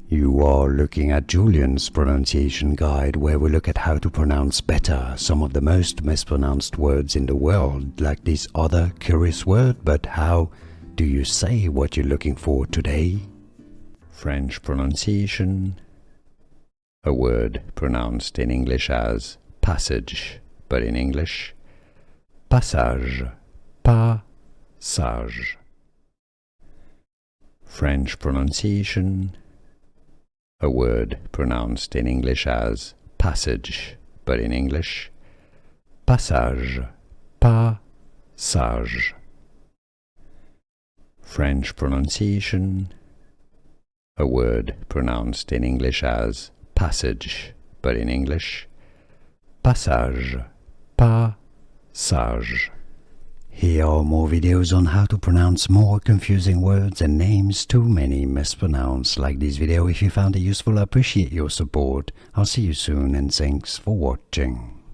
You are looking at Julian's pronunciation guide, where we look at how to pronounce better some of the most mispronounced words in the world, like this other curious word. But how do you say what you're looking for today? French pronunciation. A word pronounced in English as passage, but in English, passage, passage. French pronunciation. A word pronounced in English as passage, but in English, passage, passage. French pronunciation. A word pronounced in English as passage, but in English, passage, passage. Here are more videos on how to pronounce more confusing words and names too many mispronounced. Like this video if you found it useful. I appreciate your support. I'll see you soon and thanks for watching.